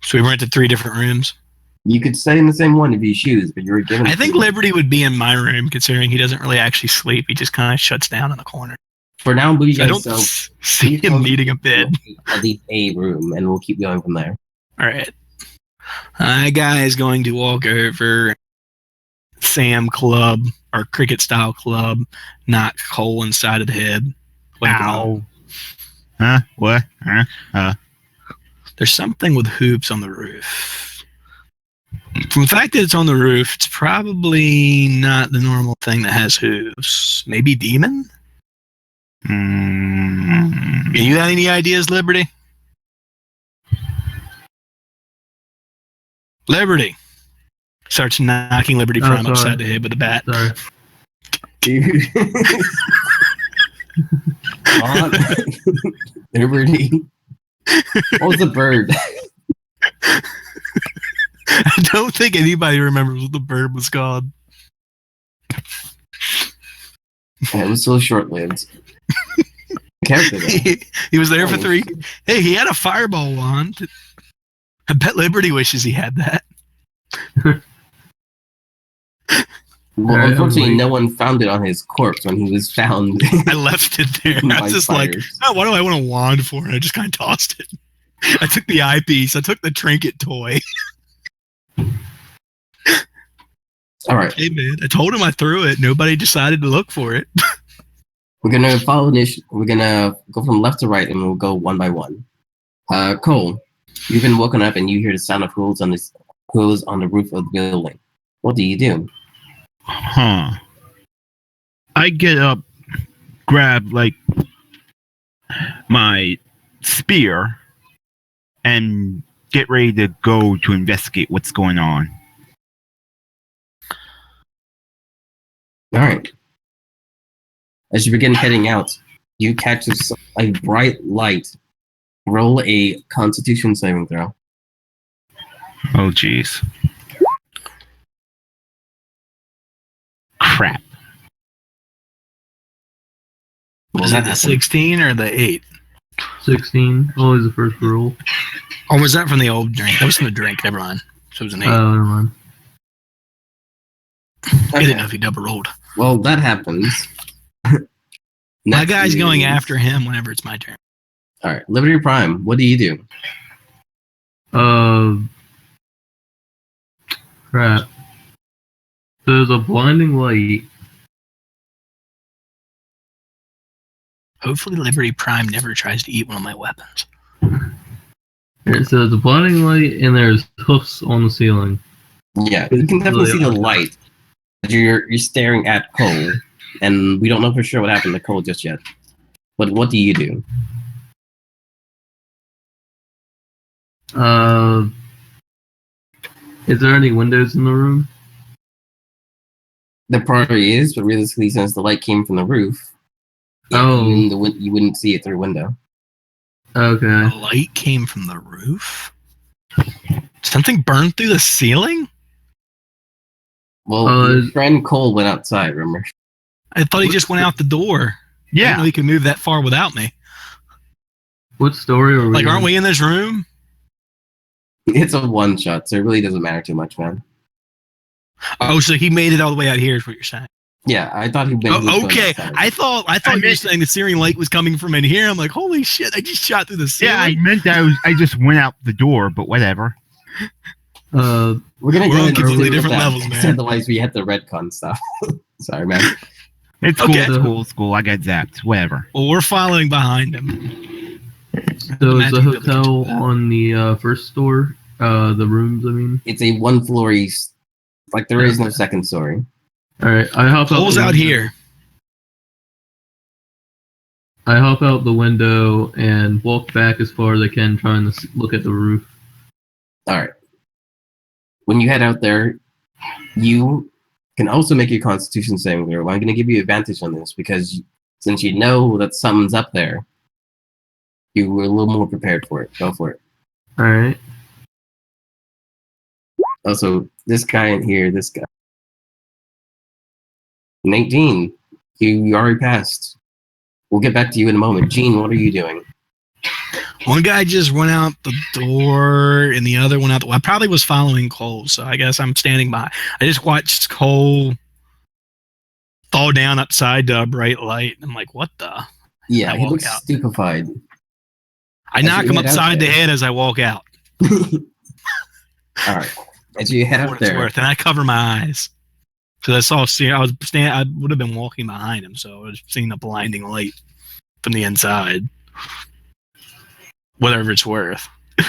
So we rented 3 different rooms. You could stay in the same one if you choose, but you were given. I think Liberty would be in my room, considering he doesn't really actually sleep. He just kind of shuts down in the corner. For now, believe I don't yourself. see him needing a bed. At least a room, and we'll keep going from there. All right. My guy is going to walk over Sam Club or Cricket Style Club, knock Cole inside of the head. Wake him up. Ow. Huh? What? Huh? There's something with hoops on the roof. From the fact that it's on the roof, it's probably not the normal thing that has hooves. Maybe demon? You got any ideas, Liberty? Liberty. Starts knocking Liberty Oh, Prime sorry. upside the head with a bat. Sorry. Dude. On Liberty. What was the bird? I don't think anybody remembers what the bird was called. It was so short-lived. Character though. He was there for 3. Hey, he had a fireball wand. I bet Liberty wishes he had that. Well, Alright, unfortunately, I'm no one found it on his corpse when he was found. I left it there. I was just like, oh, what do I want a wand for? And I just kind of tossed it. I took the eyepiece. I took the trinket toy. All right, Hey, man, I told him I threw it. Nobody decided to look for it. we're gonna follow this. We're gonna go from left to right, and we'll go one by one. Cole, you've been woken up, and you hear the sound of hooves on the roof of the building. What do you do? Huh. I get up, grab like my spear, and get ready to go to investigate what's going on. All right. As you begin heading out, you catch a bright light. Roll a Constitution saving throw. Oh, jeez. Crap. Was that the 16 or the 8? 16. Always the first roll. Or was that from the old drink? That was from the drink. Never mind. So it was an 8. Oh, never mind. I didn't know if he double rolled. Well, that happens. My Next guy's going is- after him whenever it's my turn. All right, Liberty Prime. What do you do? Crap. There's a blinding light. Hopefully Liberty Prime never tries to eat one of my weapons. It says a blinding light, and there's hoofs on the ceiling. Yeah, you can definitely see the light. You're staring at Cole, and we don't know for sure what happened to Cole just yet. But what do you do? Is there any windows in the room? There probably is, but realistically, since the light came from the roof, Oh. you wouldn't see it through a window. Okay. The light came from the roof? Something burned through the ceiling? Well, your friend Cole went outside, remember? I thought he just went out the door. I didn't know Yeah. he could move that far without me. What story are we Like, aren't in? we in this room? It's a one-shot, so it really doesn't matter too much, man. Oh, so he made it all the way out here is what you're saying. Yeah, I thought he went. Oh, okay. I thought you were meant- saying the ceiling light was coming from in here. I'm like, holy shit, I just shot through the ceiling. Yeah, I meant that I just went out the door, but whatever. We're gonna We're go on into completely that, different levels, man. Otherwise, we had the retcon stuff. Sorry, man. It's cool, Okay. it's cool, it's cool. I got zapped. Whatever. Well, we're following behind him. So is the Imagine hotel that. on the first store? The rooms, I mean. It's a one-floor east. Like there is no second story. Alright, I hop out. Cole's the out window. here. I hop out the window and walk back as far as I can, trying to look at the roof. All right. When you head out there, you can also make your Constitution saving throw. I'm going to give you advantage on this because since you know that something's up there, you were a little more prepared for it. Go for it. Alright. Also, this guy in here, this guy. 19. You already passed. We'll get back to you in a moment. Gene, what are you doing? One guy just went out the door, and the other went out. I probably was following Cole, so I guess I'm standing by. I just watched Cole fall down upside to a bright light. I'm like, what the? Yeah, I he walk looks out. stupefied. I As knock you him head out upside the there. head as I walk out. All right. As you head For out what it's there, worth, and I cover my eyes. So I saw. I would have been walking behind him, so I was seeing a blinding light from the inside. Whatever it's worth. I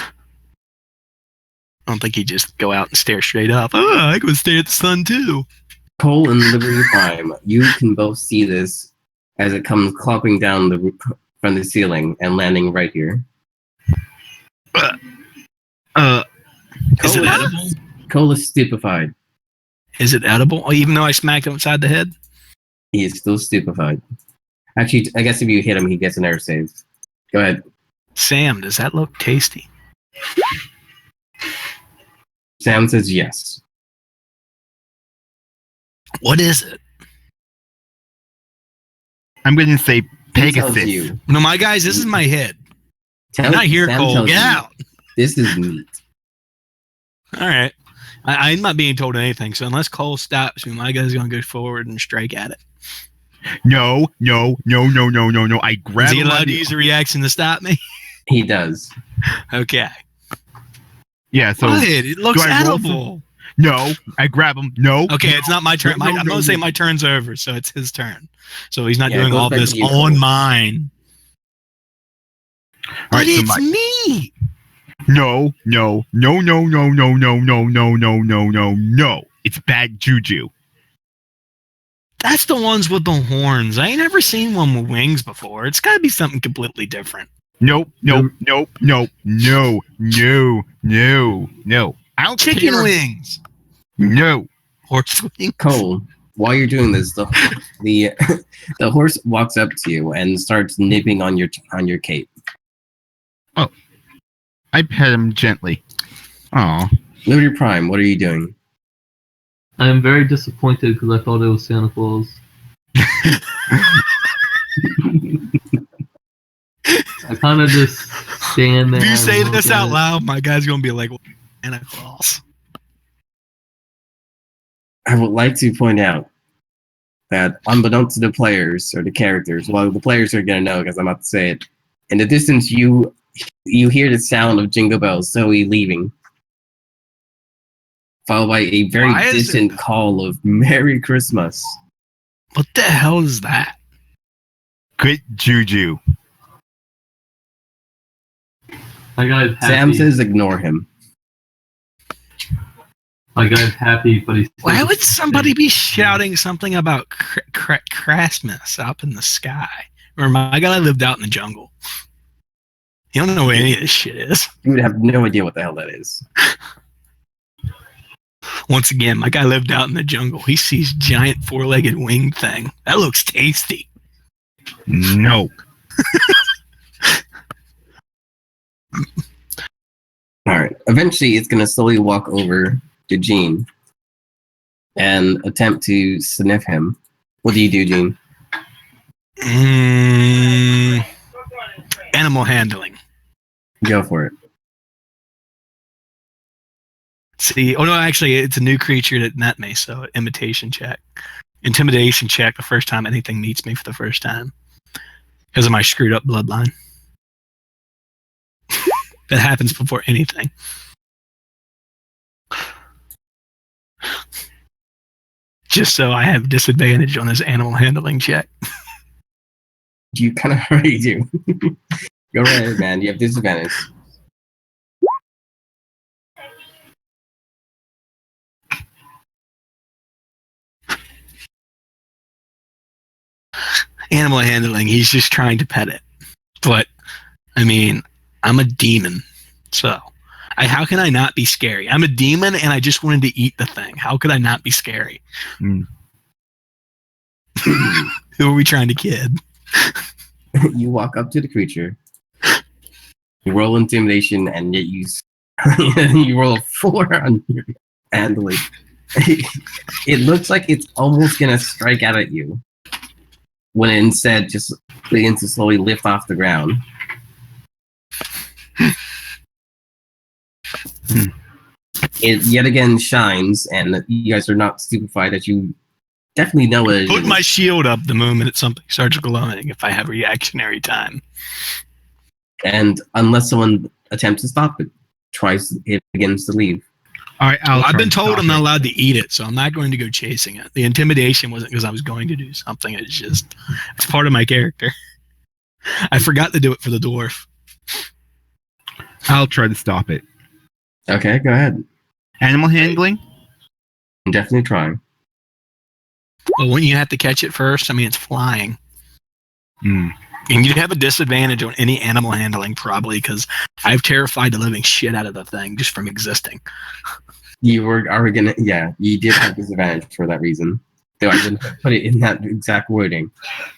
don't think he'd just go out and stare straight up. Oh, I could stare at the sun too. Cole and Liberty Prime, you can both see this as it comes clopping down the roof from the ceiling and landing right here. Is it edible? Cole is stupefied. Is it edible? Oh, even though I smacked him upside the head? He is still stupefied. Actually, I guess if you hit him, he gets an air save. Go ahead. Sam, does that look tasty? Sam says yes. What is it? I'm going to say He tells Pegasus. you. No, my guys, this is my head. I'm not here, Sam Cole. tells Get you, out. This is meat. All right. I'm not being told anything, so unless Cole stops me, my guy's going to go forward and strike at it. No. I grab Is he him by allowed to the- use a reaction to stop me? He does. Okay. Yeah, so What? It looks do I roll edible. no, I grab him. No. Okay, it's not my turn. No, I'm no, going to say no. my turn's over, so it's his turn. So he's not Yeah, it doing goes all back this to you, on Cole. mine. All But right, so it's me. No. It's bad juju. That's the ones with the horns. I ain't never seen one with wings before. It's got to be something completely different. Nope. No. I don't Chicken care. wings. No. Horse wings. Cole, while you're doing this, the the horse walks up to you and starts nipping on your cape. I pet him gently. Aw. Liberty Prime, what are you doing? I am very disappointed because I thought it was Santa Claus. I kind of just stand there. If you say and this look at out it. loud, my guy's going to be like, Santa Claus. I would like to point out that unbeknownst to the players or the characters, well, the players are going to know because I'm about to say it. In the distance, you hear the sound of Jingle Bells Zoe leaving, followed by a very Why is distant it- call of Merry Christmas. What the hell is that? Good juju. My guy's happy. Sam says ignore him. My guy's happy, but he's. Why would somebody be shouting something about Christmas up in the sky? Or my guy lived out in the jungle. You don't know what any of this shit is. You would have no idea what the hell that is. Once again, my guy lived out in the jungle. He sees giant four-legged wing thing. That looks tasty. No. Alright. Eventually, it's going to slowly walk over to Gene and attempt to sniff him. What do you do, Gene? Animal handling. Go for it. See, oh no, actually, it's a new creature that met me, so intimidation check the first time anything meets me for the first time. Because of my screwed up bloodline. That happens before anything. Just so I have disadvantage on this animal handling check. You kind of already do. Go right ahead, man. You have disadvantage. Animal handling, he's just trying to pet it. But, I mean, I'm a demon. So, how can I not be scary? I'm a demon and I just wanted to eat the thing. How could I not be scary? Mm. Who are we trying to kid? You walk up to the creature. You roll intimidation, and yet you roll a 4 on your handling. It looks like it's almost gonna strike out at you, when it instead just begins to slowly lift off the ground. It yet again shines, and you guys are not stupefied that you definitely know it. Put my shield up the moment something starts glowing if I have reactionary time. And unless someone attempts to stop it, it begins to leave. All right, I've been told I'm not allowed to eat it, so I'm not going to go chasing it. The intimidation wasn't because I was going to do something. It's part of my character. I forgot to do it for the dwarf. I'll try to stop it. Okay, go ahead. Animal handling? Definitely try. Well, wouldn't you have to catch it first? I mean, it's flying. Hmm. And you'd have a disadvantage on any animal handling, probably, because I've terrified the living shit out of the thing just from existing. You are gonna, yeah, you did have disadvantage for that reason. Though I didn't put it in that exact wording.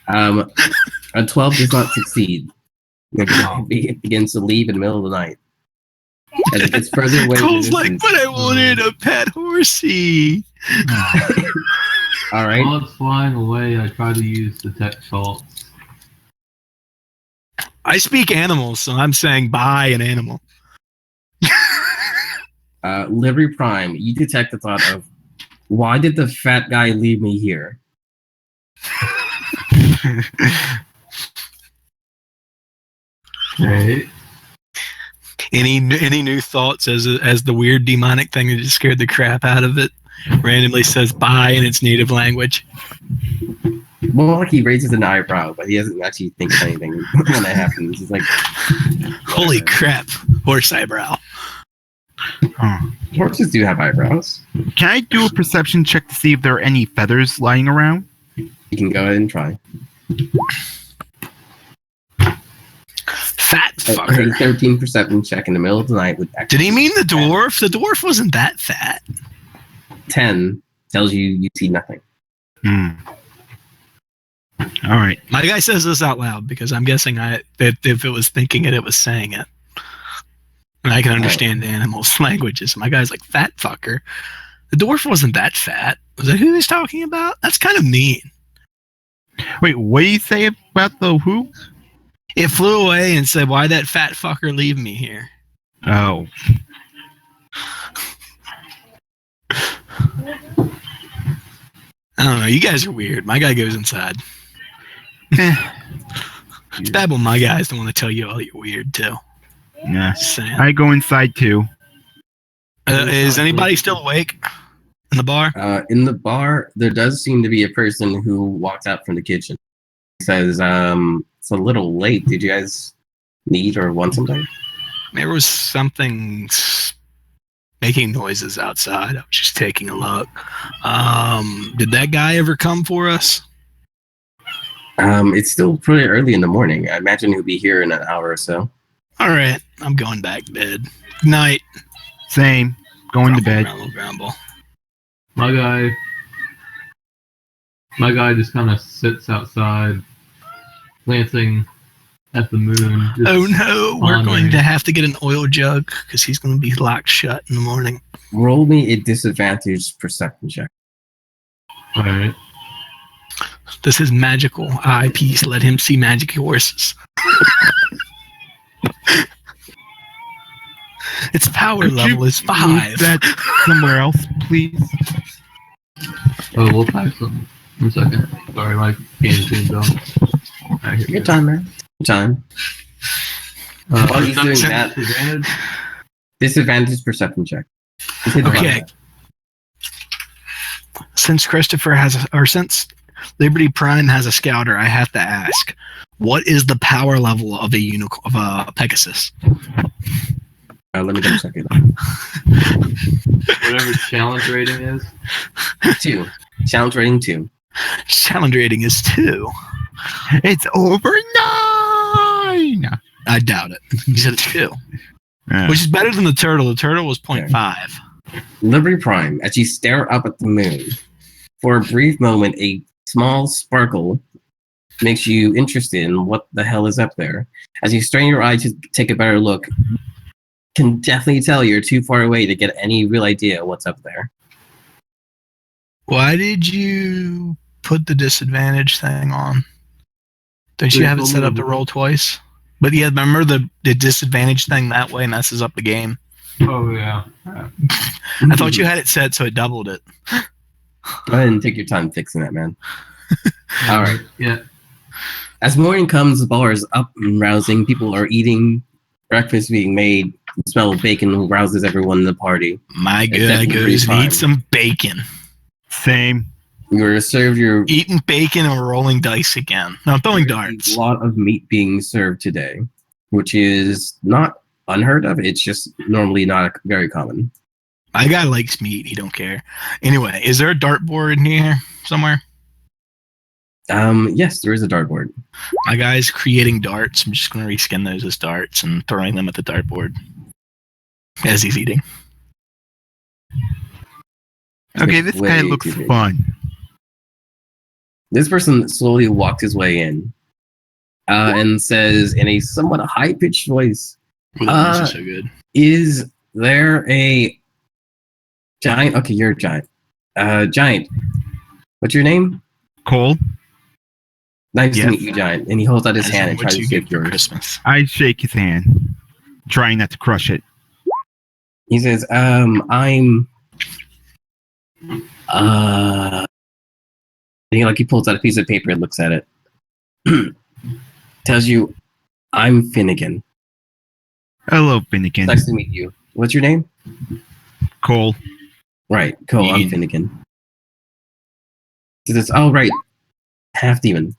A 12 does not succeed. It begins to leave in the middle of the night. As it gets further away in the Cole's like, distance. but I wanted a pet horsey. All right. While it's flying away, I try to use detect thoughts. I speak animals, so I'm saying buy an animal. Livery Prime, you detect the thought of, why did the fat guy leave me here? Right. Any new thoughts as the weird demonic thing that just scared the crap out of it randomly says bye in its native language? More like he raises an eyebrow, but he doesn't actually think of anything when that happens. He's like, Holy crap, horse eyebrow. Huh. horses do have eyebrows. Can I do a perception check to see if there are any feathers lying around? You can go ahead and try. Fat A fucker. 13 perception check in the middle of the night with Did he mean the dwarf? The dwarf wasn't that fat. 10 tells you see nothing. All right. My guy says this out loud because I'm guessing that if it was thinking it, it was saying it. And I can understand the animals' languages. My guy's like, fat fucker. The dwarf wasn't that fat. Was that who he's talking about? That's kind of mean. Wait, what did you say about the who? It flew away and said, why that fat fucker leave me here? Oh. I don't know. You guys are weird. My guy goes inside. It's bad when my guys don't want to tell you all you're weird, too. Yeah. Just saying. I go inside too. Is anybody still awake in the bar? In the bar, there does seem to be a person who walks out from the kitchen. He says, it's a little late. Did you guys need or want something? There was something making noises outside. I was just taking a look. Did that guy ever come for us? It's still pretty early in the morning. I imagine he'll be here in an hour or so. All right. I'm going back to bed. Good night. Same. Going to bed. Grumble, grumble. My guy just kind of sits outside, glancing at the moon. just Oh no, we're pondering. going to have to get an oil jug because he's going to be locked shut in the morning. Roll me a disadvantaged perception check. All right. This is magical eyepiece. Let him see magic horses. Its power Could you level is 5. move that somewhere else, please? Oh, we'll type something. 1 second. Sorry, my game's being dumb. Alright, here we Your go. time, man. Your time. While he's doing that, Advantage? disadvantaged perception check. Just hit the Okay. button. Since Christopher since Liberty Prime has a scouter, I have to ask, what is the power level of a Pegasus? Let me double check it. Whatever challenge rating is. 2. Challenge rating 2. Challenge rating is 2. It's over 9. I doubt it. He said it's 2, which is better than the turtle. The turtle was 0.5. Liberty Prime, as you stare up at the moon, for a brief moment, a small sparkle makes you interested in what the hell is up there. As you strain your eye to take a better look, can definitely tell you're too far away to get any real idea what's up there. Why did you put the disadvantage thing on? Don't you have it set up to roll twice? But yeah, remember the disadvantage thing that way messes up the game. Oh, yeah. I thought you had it set so it doubled it. Go ahead and take your time fixing that, man. All right. Yeah. As morning comes, the bar is up and rousing. People are eating, breakfast being made. The smell of bacon rouses everyone in the party. My It's guy definitely goes and time. eats some bacon. Same. You're served your Eating bacon and rolling dice again. No, throwing darts. a lot of meat being served today, which is not unheard of. It's just normally not very common. My guy likes meat. He don't care. Anyway, is there a dartboard in here somewhere? Yes, there is a dartboard. My guy's creating darts. I'm just going to reskin those as darts and throwing them at the dartboard as he's eating. Okay, It's this guy way looks too big. fun. This person slowly walks his way in and says in a somewhat high-pitched voice, Ooh, that is so good. is there a giant? Okay, you're a giant. Giant. What's your name? Cole, Nice to Yes. meet you, Giant. And he holds out his As hand in and what tries to you get shake for yours. Christmas. I shake his hand, trying not to crush it. He says, I'm and he pulls out a piece of paper and looks at it. Tells you, I'm Finnegan. Hello, Finnegan. Nice to meet you. What's your name? Cole. Right, cool, I'm Ian. Finnegan. He says, oh right, half demon.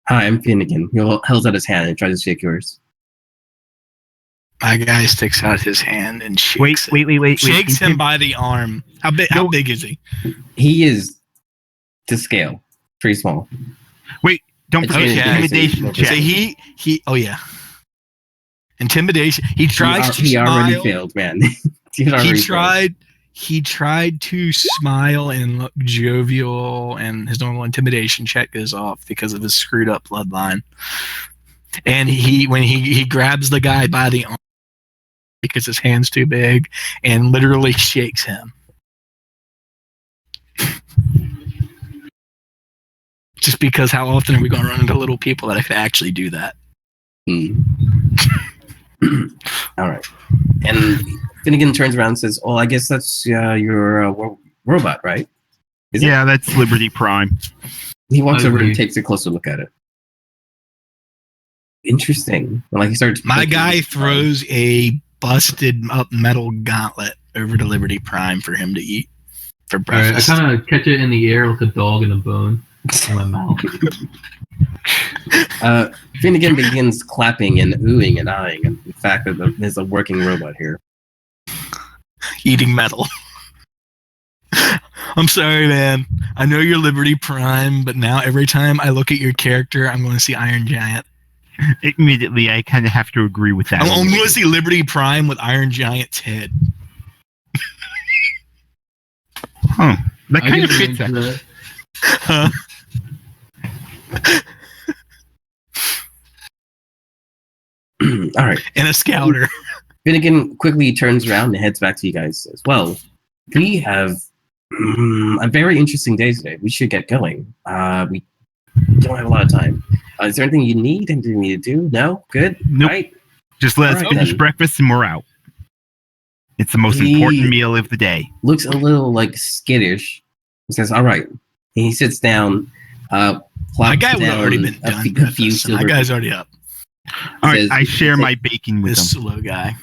Hi, I'm Finnegan. He holds out his hand and tries to shake yours. My guy sticks out his hand and shakes Wait. shakes him by the arm. How big is he? He is to scale. Pretty small. Don't forget Okay. intimidation Okay. So check. he oh yeah. Intimidation. He tries to He already smile. failed, man. He tried to smile and look jovial, and his normal intimidation check goes off because of his screwed up bloodline. And when he grabs the guy by the arm because his hand's too big and literally shakes him. Just because how often are we going to run into little people that can actually do that? All right. And Finnegan turns around and says, "Oh, I guess that's your robot, right?" Is it? Yeah, that's Liberty Prime. He walks over and Agreed. takes a closer look at it. Interesting. Like he starts. My poking guy it. throws a busted up metal gauntlet over to Liberty Prime for him to eat for All right, I breakfast. kind of catch it in the air like a dog in a bone in my mouth. Finnegan begins clapping and oohing and eyeing at the fact that there's a working robot here. Eating metal. I'm sorry, man. I know you're Liberty Prime, but now every time I look at your character, I'm going to see Iron Giant. Immediately, I kind of have to agree with that. I'm going to see Liberty Prime with Iron Giant's head. Huh. That I kind get of arranged fits for that. that. All right. And a scouter. Finnegan quickly turns around and heads back to you guys. Says, "Well, we have a very interesting day today. We should get going. We don't have a lot of time. Is there anything you need? Anything you need to do? No? Good? Nope. Right? Just let us Alright, finish then. breakfast and we're out. It's the most He- important meal of the day. Looks a little like skittish. He says, all right. And he sits down. My Plops guy would have down already been a done. few breakfast, so my silver guy's already up. All right, says- I share says- my bacon with This them. slow guy.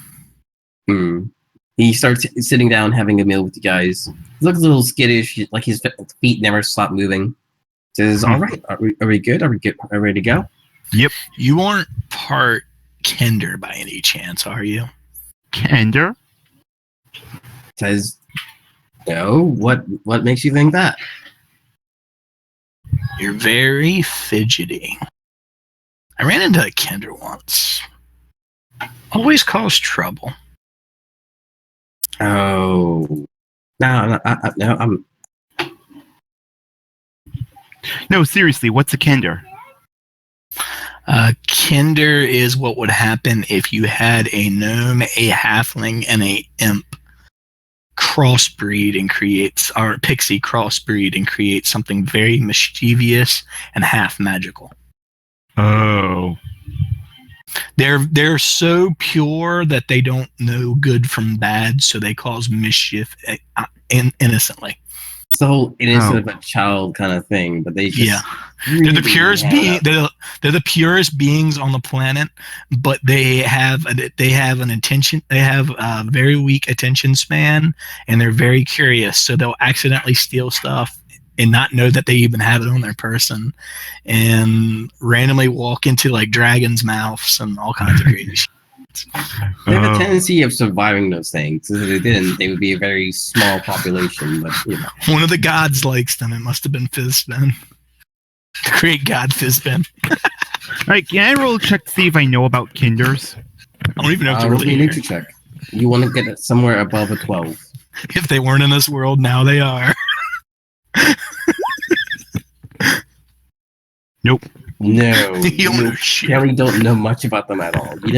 He starts sitting down, having a meal with you guys. He looks a little skittish, like his feet never stop moving. Says, all right, are we good? Are we ready to go? You aren't part Kender by any chance, are you? Kender? Says, no. What makes you think that? You're very fidgety. I ran into a Kender once. Always cause trouble. Oh, no, I'm No, seriously, what's a Kender? Kender is what would happen if you had a gnome, a halfling, and a imp crossbreed and creates, or a pixie crossbreed and create something very mischievous and half magical. Oh. They're so pure that they don't know good from bad, so they cause mischief innocently. it's the whole innocent of a child kind of thing, but they just Yeah. They're the purest being. They're the purest beings on the planet, but they have an intention. They have a very weak attention span, and they're very curious. So they'll accidentally steal stuff and not know that they even have it on their person, and randomly walk into like dragons' mouths and all kinds of crazy shit. They have a Oh. tendency of surviving those things. If they didn't, they would be a very small population. But you know, One of the gods likes them. It must have been Fizzbin. The great god Fizzbin. Alright, can I roll a check to see if I know about Kinders? I don't even know if they're roll me really a here. nature check. You want to get it somewhere above a 12. If they weren't in this world, now they are. Nope. No, You don't know you shit. apparently don't know much about them at all. You